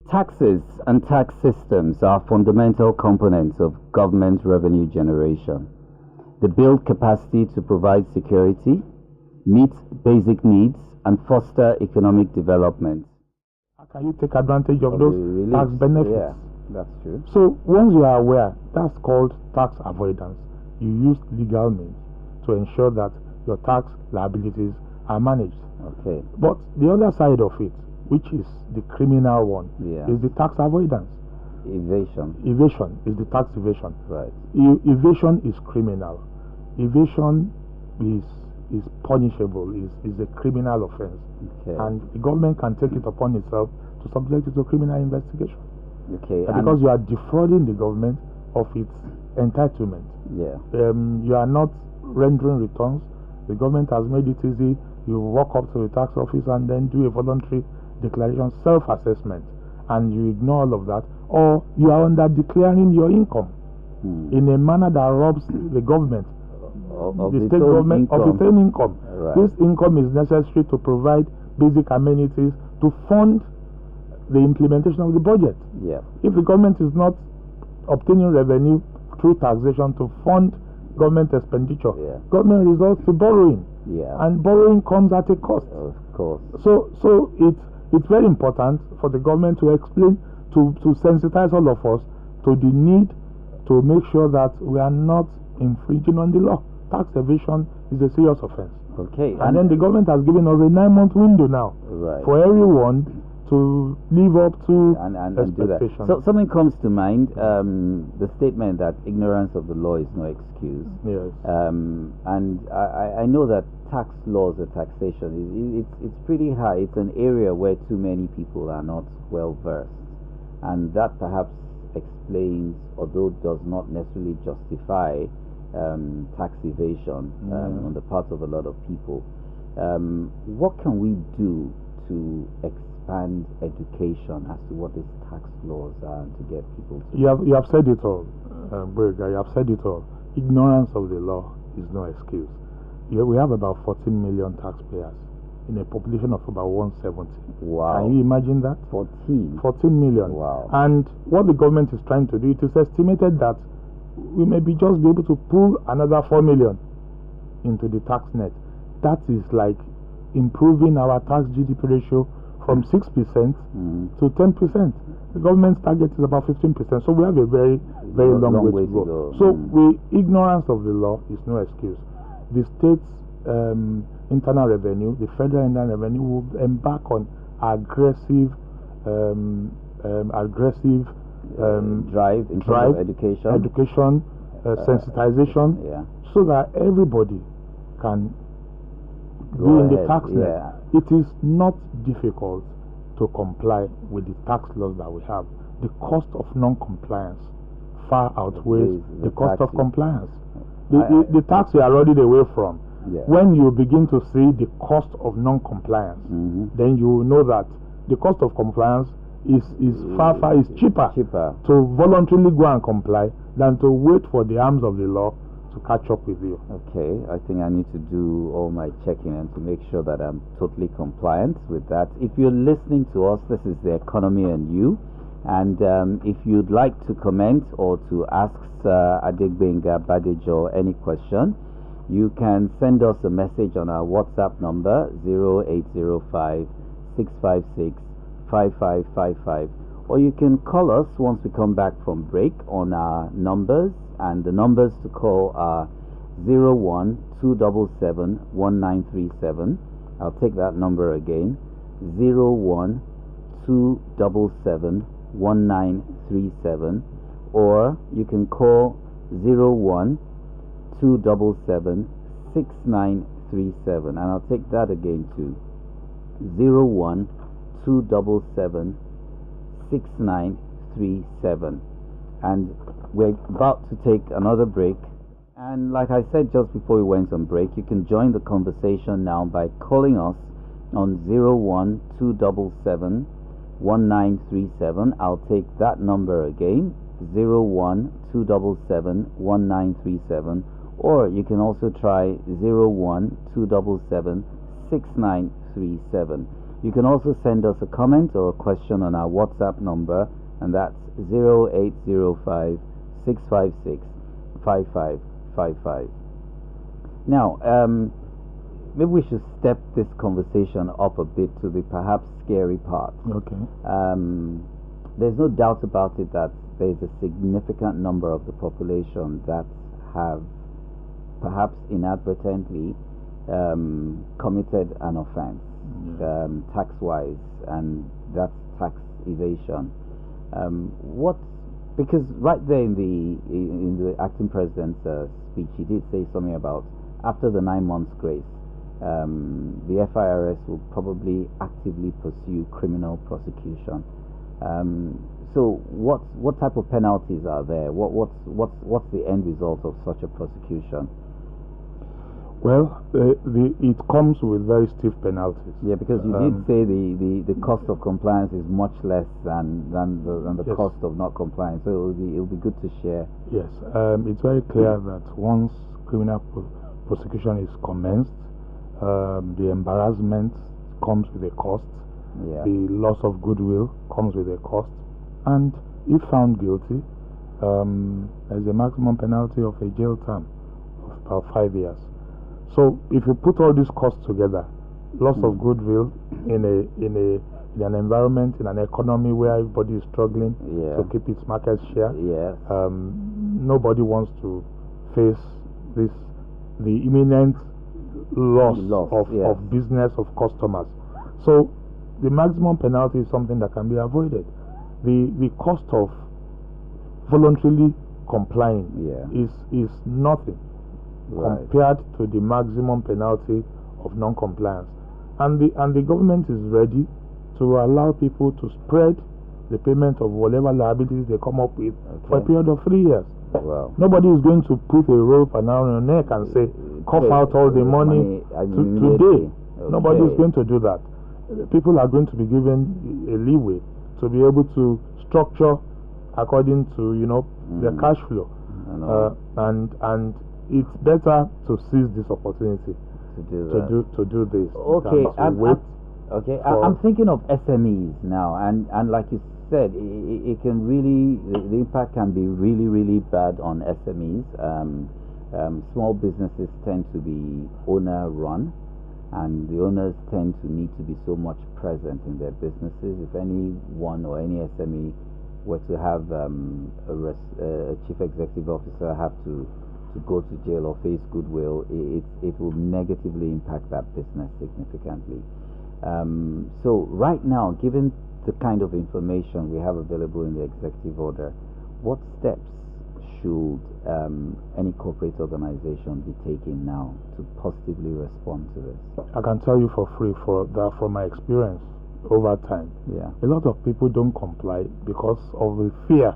Taxes and tax systems are fundamental components of government revenue generation. They build capacity to provide security, meet basic needs, and foster economic development. How can you take advantage of those tax benefits? Yeah, that's true. So once you are aware, that's called tax avoidance. You use legal means to ensure that your tax liabilities are managed. Okay. But the other side of it, which is the criminal one, is the tax avoidance. Evasion. Evasion is the tax evasion. Right. Evasion is criminal. Evasion is punishable, is a criminal offense. Okay. And the government can take it upon itself to subject it to criminal investigation. Okay. Because you are defrauding the government of its entitlement. Yeah. You are not rendering returns. The government has made it easy. You walk up to the tax office and then do a voluntary declaration, self-assessment, and you ignore all of that, or you are under declaring your income in a manner that robs the government of the state government of its own income. Right. This income is necessary to provide basic amenities to fund the implementation of the budget. Yeah. If the government is not obtaining revenue through taxation to fund government expenditure, government resorts to borrowing. Yeah. And borrowing comes at a cost. Of course. So it's very important for the government to explain, to sensitize all of us to the need to make sure that we are not infringing on the law. Tax evasion is a serious offense. Okay. And then the government has given us a 9-month window now for everyone to live up to expectations. So something comes to mind, the statement that ignorance of the law is no excuse. Yes. And I know that tax laws or taxation, it's pretty high. It's an area where too many people are not well versed. And that perhaps explains, although does not necessarily justify tax evasion on the part of a lot of people. What can we do to expand education as to what these tax laws are and to get people to... You have said it all, Berger, you have said it all. Ignorance of the law is no excuse. We have about 14 million taxpayers in a population of about 170. Wow. Can you imagine that? 14 million. Wow. And what the government is trying to do, it is estimated that we may just be able to pull another 4 million into the tax net. That is like improving our tax GDP ratio from 6% to 10%. The government's target is about 15%. So we have a very, very long way to go. So ignorance of the law is no excuse. The state's internal revenue, the federal internal revenue, will embark on aggressive drive in terms of education, sensitization, so that everybody can go in the tax net. It is not difficult to comply with the tax laws that we have. The cost of non-compliance far outweighs the cost of compliance. The tax we are running away from. When you begin to see the cost of non-compliance, then you will know that the cost of compliance is cheaper to voluntarily go and comply than to wait for the arms of the law to catch up with you. Okay, I think I need to do all my checking and to make sure that I'm totally compliant with that. If you're listening to us, this is The Economy and You. And if you'd like to comment or to ask Adegbenga Badejo any question, you can send us a message on our WhatsApp number 0805 656 5555, or you can call us once we come back from break on our numbers, and the numbers to call are 012771937. I'll take that number again, 012771937, or you can call 012776937, and I'll take that again too, 012776937. And we're about to take another break, and like I said just before we went on break, you can join the conversation now by calling us on 012771937. I'll take that number again, 012771937, or you can also try 012776937. You can also send us a comment or a question on our WhatsApp number, and that's 0805 656 5555. Now, maybe we should step this conversation up a bit to the perhaps scary part. Okay. There's no doubt about it that there's a significant number of the population that have perhaps inadvertently committed an offense, tax-wise, and that's tax evasion. Because right there in the acting president's speech, he did say something about after the 9 months grace, the FIRS will probably actively pursue criminal prosecution. So what type of penalties are there? What's the end result of such a prosecution? Well, it comes with very stiff penalties. Yeah, because you did say the cost of compliance is much less than the yes. cost of not complying. So it'll be good to share. Yes, it's very clear that once criminal prosecution is commenced, the embarrassment comes with a cost. Yeah. The loss of goodwill comes with a cost, and if found guilty, there's a maximum penalty of a jail term of about 5 years. So if you put all these costs together, loss of goodwill in an environment, in an economy where everybody is struggling to keep its market share, nobody wants to face the imminent loss of business, of customers. So the maximum penalty is something that can be avoided. The cost of voluntarily complying is nothing compared to the maximum penalty of non-compliance. And the government is ready to allow people to spread the payment of whatever liabilities they come up with for a period of 3 years. Wow. Nobody is going to put a rope around your neck and say, cough out all the money today. Nobody is going to do that. People are going to be given a leeway to be able to structure according to their cash flow, and it's better to seize this opportunity to do this. Okay, I'm thinking of SMEs now, and like you said, it can really, the impact can be really, really bad on SMEs. Small businesses tend to be owner run, and the owners tend to need to be so much present in their businesses. If anyone or any SME were to have a chief executive officer have to go to jail or face goodwill, it will negatively impact that business significantly. So right now, given the kind of information we have available in the executive order, what steps should any corporate organization be taking now to positively respond to this? I can tell you for free from my experience over time. Yeah. A lot of people don't comply because of the fear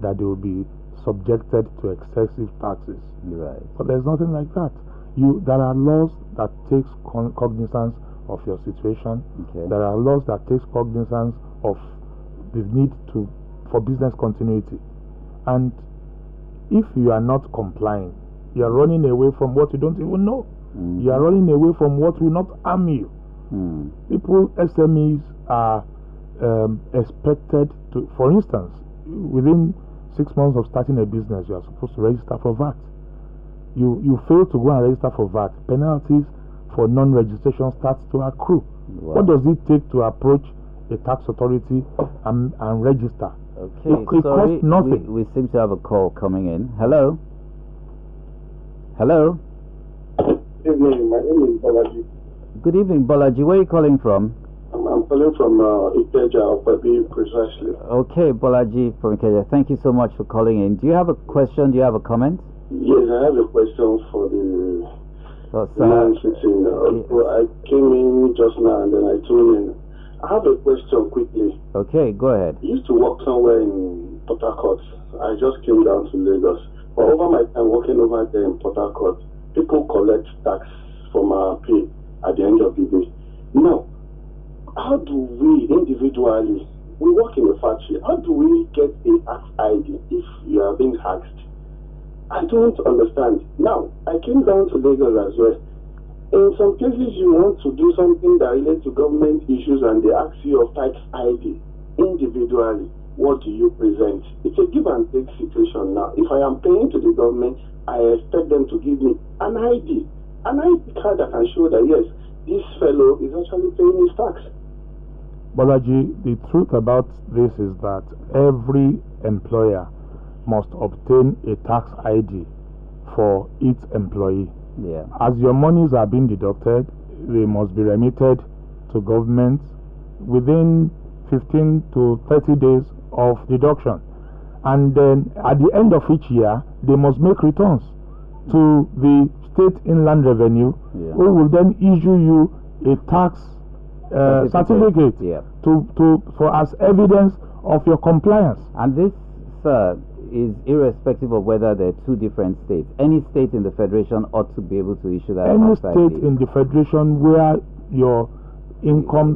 that they will be subjected to excessive taxes. Right. But there's nothing like that. There are laws that takes cognizance of your situation. Okay. There are laws that takes cognizance of the need for business continuity. And if you are not complying, you are running away from what you don't even know. Mm-hmm. You are running away from what will not harm you. People, SMEs, are expected to, for instance, within 6 months of starting a business, you are supposed to register for VAT. You fail to go and register for VAT, penalties for non-registration starts to accrue. Wow. What does it take to approach a tax authority and register? Okay, it costs nothing. We seem to have a call coming in. Hello? Hello? Good evening, my name is Bolaji. Good evening, Bolaji. Where are you calling from? I'm calling from Ikeja, Opabi, precisely. Okay, Bolaji from Ikeja. Thank you so much for calling in. Do you have a question? Do you have a comment? Yes, I have a question for the man sitting. I came in just now and then I tuned in. I have a question quickly. Okay, go ahead. I used to work somewhere in Port Harcourt. I just came down to Lagos. But over my time working over there in Port Harcourt, people collect tax from our pay at the end of the day. Now, how do we individually, we work in a factory, how do we get a tax ID if you are being taxed? I don't understand. Now, I came down to Lagos as well. In some cases, you want to do something that relates to government issues and they ask you of tax ID individually. What do you present? It's a give and take situation now. If I am paying to the government, I expect them to give me an ID card that can show that, yes, this fellow is actually paying his tax. Bolaji, the truth about this is that every employer must obtain a tax ID for its employee. Yeah. As your monies are being deducted, they must be remitted to government within 15 to 30 days of deduction. And then at the end of each year, they must make returns to the state inland revenue, who will then issue you a tax certificate for as evidence of your compliance. And this, sir, is irrespective of whether there are two different states. Any state in the federation ought to be able to issue that. Any state in the federation where your income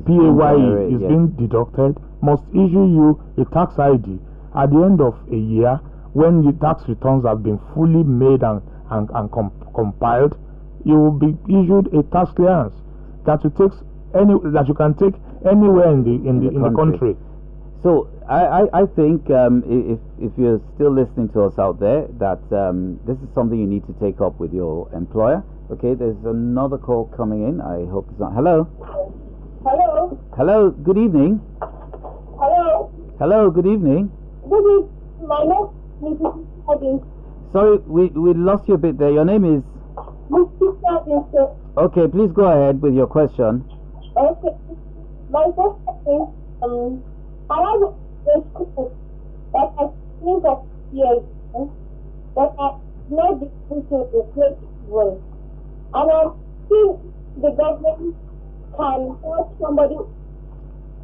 PAYE is being deducted must issue you a tax ID at the end of a year when your tax returns have been fully made and compiled. You will be issued a tax clearance that you can take anywhere in the country. So I think if you're still listening to us out there, that this is something you need to take up with your employer. Okay, there's another call coming in. I hope it's not. Hello. Hello. Hello. Good evening. Hello. Hello. Good evening. Good evening. My name is Mrs. Adins. Sorry, we lost you a bit there. Your name is? Mrs. Adins. Okay, please go ahead with your question. Okay. My question is, I have a school that has think of years that have not been able to replace well. And I think the government can help somebody.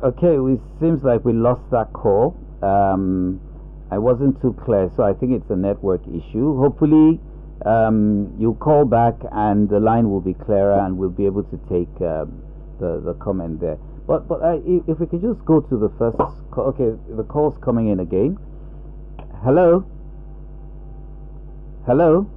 Okay, it seems like we lost that call. I wasn't too clear, so I think it's a network issue. Hopefully, you'll call back and the line will be clearer and we'll be able to take the comment there. But if we could just go to the first call. Okay, the call's coming in again. Hello? Hello?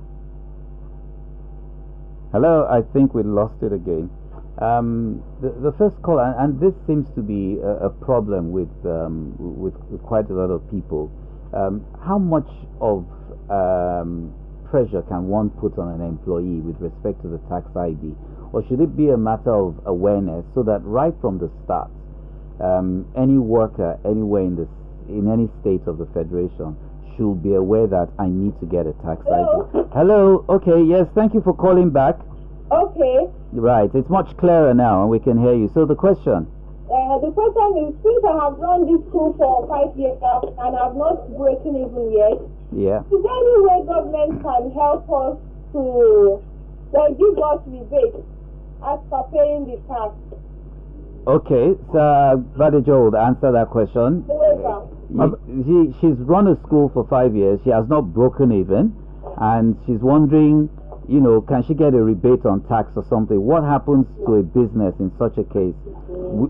Hello? I think we lost it again. The first call, and this seems to be a problem with quite a lot of people. How much of pressure can one put on an employee with respect to the tax ID? Or should it be a matter of awareness so that right from the start, any worker anywhere in any state of the federation should be aware that I need to get a tax ID? Hello? Okay, yes, thank you for calling back. Okay. Right, it's much clearer now and we can hear you. So the question? The question is, since I have run this school for 5 years now and I have not broken even yet, is there any way government can help us to give us rebates as per paying the tax? Okay, so Badejo will answer that question. She's run a school for 5 years. She has not broken even, and she's wondering, can she get a rebate on tax or something? What happens to a business in such a case?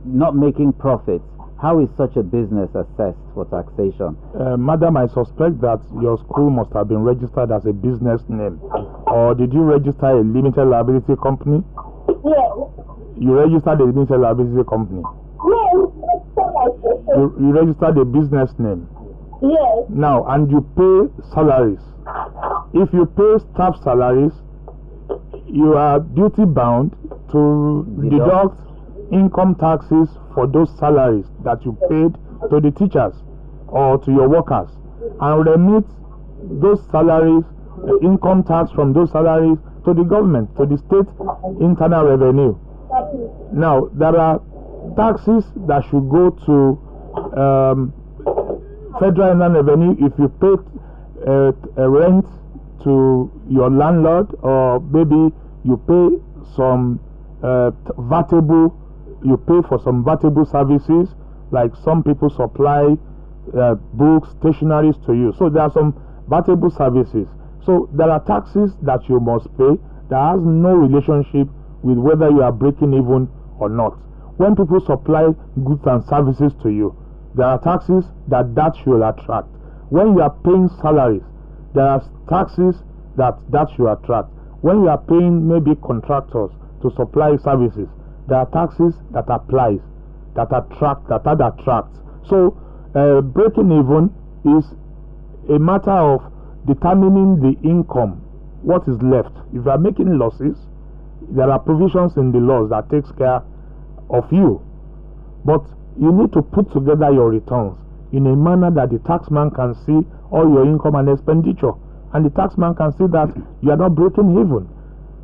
Not making profits. How is such a business assessed for taxation? Madam, I suspect that your school must have been registered as a business name. Or did you register a limited liability company? Yes. You registered a limited liability company? Yes. You registered a business name? Yes. Now, and you pay salaries. If you pay staff salaries, you are duty bound to deduct income taxes for those salaries that you paid to the teachers or to your workers, and remit those salaries, income tax from those salaries, to the government, to the state internal revenue. Now, there are taxes that should go to federal inland revenue if you pay a rent to your landlord, or maybe you pay some you pay for some vatable services, like some people supply books, stationaries to you. So there are some vatable services. So there are taxes that you must pay that has no relationship with whether you are breaking even or not. When people supply goods and services to you, there are taxes that should attract. When you are paying salaries, there are taxes that should attract. when you are paying maybe contractors to supply services, there are taxes that applies, that attract, that are attracts. So breaking even is a matter of determining the income, what is left. If you are making losses, there are provisions in the laws that takes care of you, but you need to put together your returns in a manner that the taxman can see all your income and expenditure, and the taxman can see that you are not breaking even.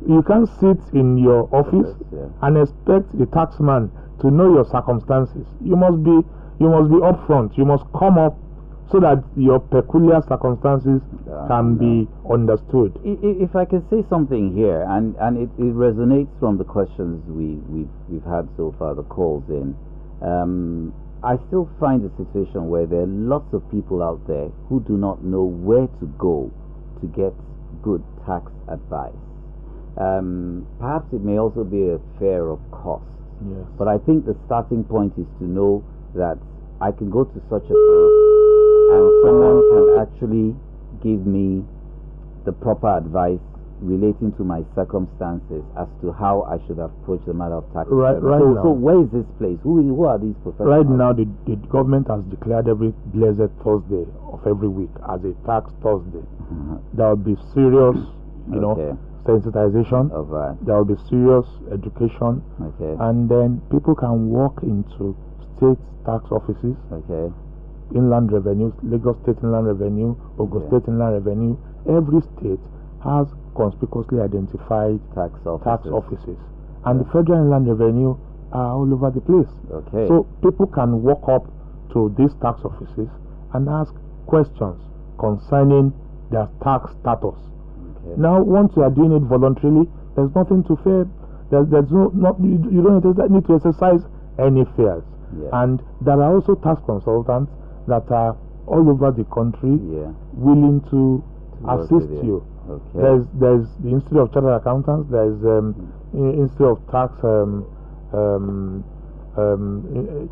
You can't sit in your office and expect the taxman to know your circumstances. You must be upfront. You must come up so that your peculiar circumstances can be understood. If I can say something here, and it resonates from the questions we've had so far, the calls in. I still find a situation where there are lots of people out there who do not know where to go to get good tax advice. Perhaps it may also be a fear of cost. Yes. But I think the starting point is to know that I can go to such a place and someone can actually give me the proper advice relating to my circumstances as to how I should approach the matter of tax. So where is this place? Who are these professionals? Right now, the government has declared every blessed Thursday of every week as a tax Thursday. There will be serious, sensitization. There will be serious education. And then people can walk into state tax offices. Inland revenues, Lagos State Inland Revenue, Ogun State Inland Revenue. Every state has conspicuously identified tax offices. And the Federal Inland Revenue are all over the place. So people can walk up to these tax offices and ask questions concerning their tax status. Now, once you are doing it voluntarily, there's nothing to fear. You don't need to exercise any fears. And there are also tax consultants that are all over the country willing to assist you. There's the Institute of Chartered Accountants. There's Institute of Tax,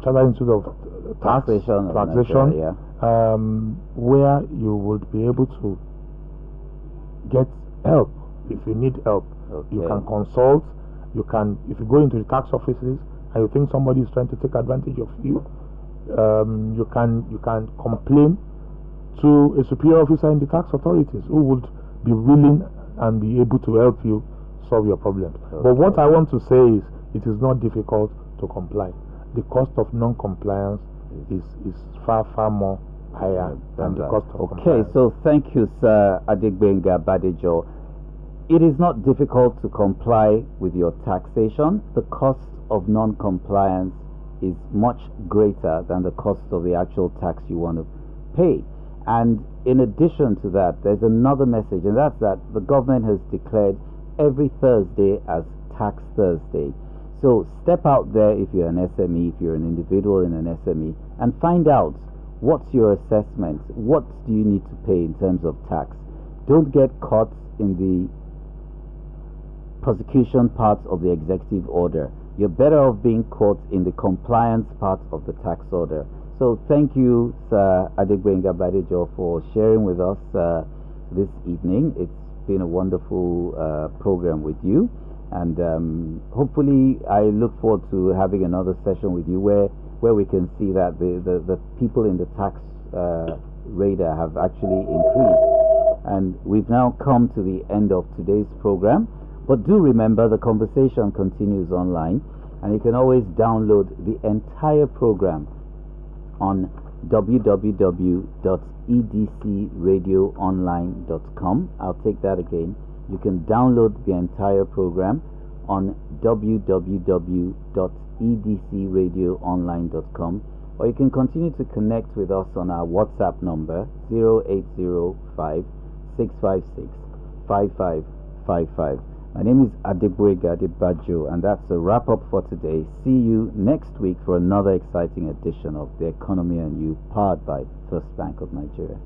Chartered Institute of Taxation, where you would be able to get help if you need help. You can consult. You can, if you go into the tax offices and you think somebody is trying to take advantage of you, you can complain to a superior officer in the tax authorities who would be willing and be able to help you solve your problems. But what I want to say is, it is not difficult to comply. The cost of non-compliance is far more higher than the cost of compliance. So thank you, Sir Adegbenga Badejo. It is not difficult to comply with your taxation. The cost of non-compliance is much greater than the cost of the actual tax you want to pay. And in addition to that, there's another message, and that's that the government has declared every Thursday as Tax Thursday. So step out there if you're an SME, if you're an individual in an SME, and find out what's your assessment, what do you need to pay in terms of tax. Don't get caught in the prosecution part of the executive order. You're better off being caught in the compliance part of the tax order. So thank you, Sir Adegbenga Badejo, for sharing with us this evening. It's been a wonderful program with you, and hopefully I look forward to having another session with you where we can see that the people in the tax radar have actually increased. And we've now come to the end of today's program. But do remember, the conversation continues online, and you can always download the entire program on www.edcradioonline.com. I'll take that again. You can download the entire program on www.edcradioonline.com, or you can continue to connect with us on our WhatsApp number 0805 656 5555. My name is Adegbenga Badejo, and that's a wrap up for today. See you next week for another exciting edition of The Economy and You, powered by First Bank of Nigeria.